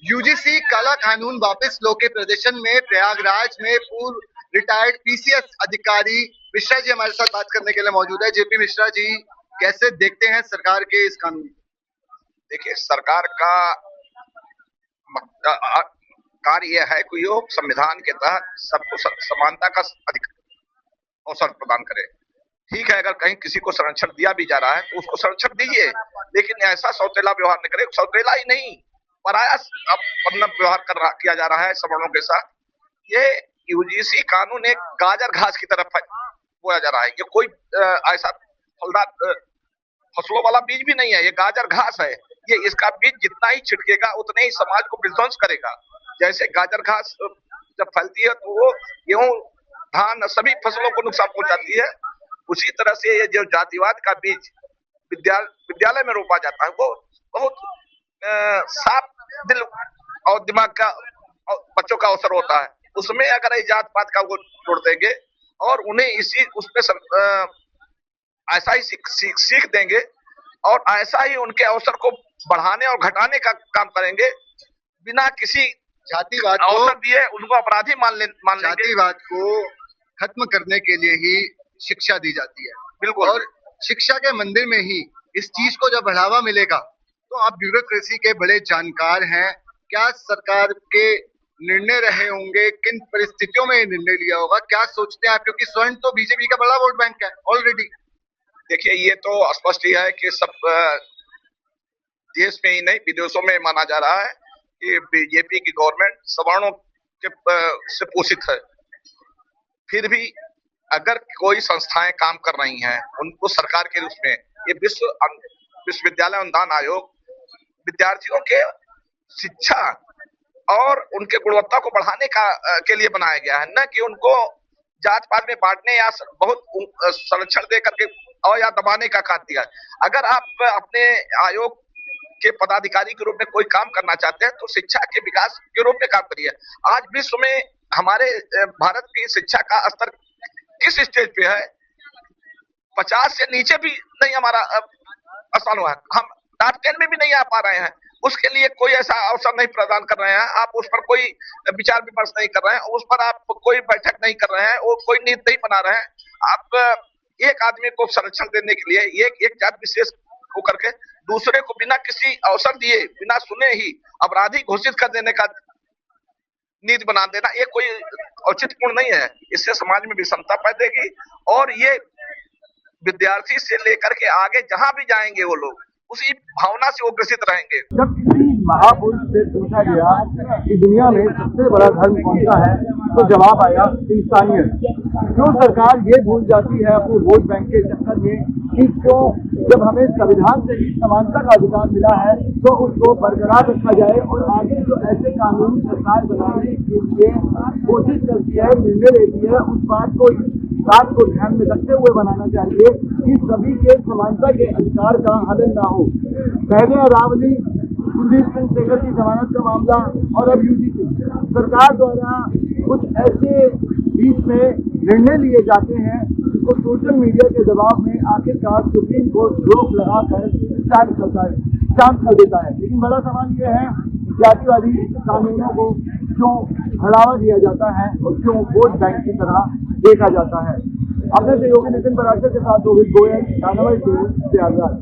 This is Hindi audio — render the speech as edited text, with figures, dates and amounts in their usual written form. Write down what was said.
यूजीसी काला कानून वापस लो के प्रदर्शन में प्रयागराज में पूर्व रिटायर्ड पीसीएस अधिकारी मिश्रा जी हमारे साथ बात करने के लिए मौजूद है। जेपी मिश्रा जी, कैसे देखते हैं सरकार के इस कानून? देखिए, सरकार का कार्य यह है कि वो संविधान के तहत सबको समानता का अवसर प्रदान करे। ठीक है, अगर कहीं किसी को संरक्षण दिया भी जा रहा है तो उसको संरक्षण दीजिए, लेकिन ऐसा सौतेला व्यवहार न करे। सौतेला ही नहीं, पराया व्यवहार किया जा रहा है सवर्णों के साथ। ये यूजीसी कानून एक गाजर घास की तरफ बोया जा रहा है। ये कोई ऐसा फलदार फसलों वाला बीज भी नहीं है, ये गाजर घास है। ये इसका बीज जितना ही छिड़केगा उतने ही समाज को विध्वंस करेगा। जैसे गाजर घास जब फैलती है तो वो गेहूं, धान, सभी फसलों को नुकसान पहुंचाती है। उसी तरह से ये जो जातिवाद का बीज विद्यालय में रोपा जाता है, वो बहुत साफ दिल और दिमाग का बच्चों का अवसर होता है। उसमें अगर ये जात पात का वो जोड़ देंगे और उन्हें इसी उसमें ऐसा ही सीख देंगे और ऐसा ही उनके अवसर को बढ़ाने और घटाने का काम करेंगे, बिना किसी जातिवाद अवसर दिए उनको अपराधी मान लेंगे। जातिवाद को खत्म करने के लिए ही शिक्षा दी जाती है। बिल्कुल। और शिक्षा के मंदिर में ही इस चीज को जब बढ़ावा मिलेगा, तो आप ब्यूरोक्रेसी के बड़े जानकार हैं, क्या सरकार के निर्णय रहे होंगे, किन परिस्थितियों में निर्णय लिया होगा, क्या सोचते हैं आप? क्योंकि स्वर्ण तो बीजेपी का बड़ा वोट बैंक है ऑलरेडी। देखिए, ये तो स्पष्ट ही है कि सब देश में ही नहीं विदेशों में माना जा रहा है कि बीजेपी की गवर्नमेंट सवर्णों के से पोषित है। फिर भी अगर कोई संस्थाएं काम कर रही हैं, उनको सरकार के रूप में ये विश्वविद्यालय अनुदान आयोग विद्यार्थियों के शिक्षा और उनके गुणवत्ता को बढ़ाने के लिए बनाया गया है, न कि उनको जात पात में बांटने या बहुत संरक्षण दे करके और या दबाने का काम दिया। अगर आप अपने आयोग के पदाधिकारी के रूप में कोई काम करना चाहते हैं तो शिक्षा के विकास के रूप में काम करिए। आज विश्व में हमारे भारत की शिक्षा का स्तर किस स्टेज पे है? 50 से नीचे भी नहीं हमारा स्थान हुआ है। हम टॉप 10 में भी नहीं आ पा रहे हैं। उसके लिए कोई ऐसा अवसर नहीं प्रदान कर रहे हैं। आप उस पर कोई विचार विमर्श नहीं कर रहे हैं, उस पर आप कोई बैठक नहीं कर रहे हैं, वो कोई नीति नहीं बना रहे हैं। आप एक आदमी को संरक्षण देने के लिए एक जात विशेष होकर के दूसरे को बिना किसी अवसर दिए, बिना सुने ही अपराधी घोषित कर देने का नीति बना देना, ये कोई औचित्यपूर्ण नहीं है। इससे समाज में विषमता पैदेगी और ये विद्यार्थी से लेकर के आगे जहां भी जाएंगे वो लोग उसी भावना से वो ग्रसित रहेंगे। जब किसी महापुरुष से पूछा गया कि दुनिया में सबसे बड़ा धर्म कौन सा है, तो जवाब आया इंसानियत। क्यों सरकार ये भूल जाती है अपने वोट बैंक के चक्कर में कि क्यों जब हमें संविधान से ही समानता का अधिकार मिला है तो उसको बरकरार रखा जाए और आगे जो ऐसे कानून सरकार बनाने के लिए कोशिश करती है, निर्णय लेती है, उस बात को ध्यान में रखते हुए बनाना चाहिए कि सभी के समानता के अधिकार का हनन ना हो। पहले अरावली, कुलदीप सिंह सेंगर की जमानत का मामला और अब यूजीसी, सरकार द्वारा कुछ ऐसे बीच में निर्णय लिए जाते हैं जिसको सोशल मीडिया के दबाव में आखिरकार सुप्रीम कोर्ट रोक लगाकर शांत कर देता है। लेकिन बड़ा सवाल यह है जातिवादी कानूनों को क्यों बढ़ावा दिया जाता है और क्यों वोट बैंक की तरह देखा जाता है। अपने सहयोगी नितिन बराकर के साथ रोहित गोयल, प्रयागराज।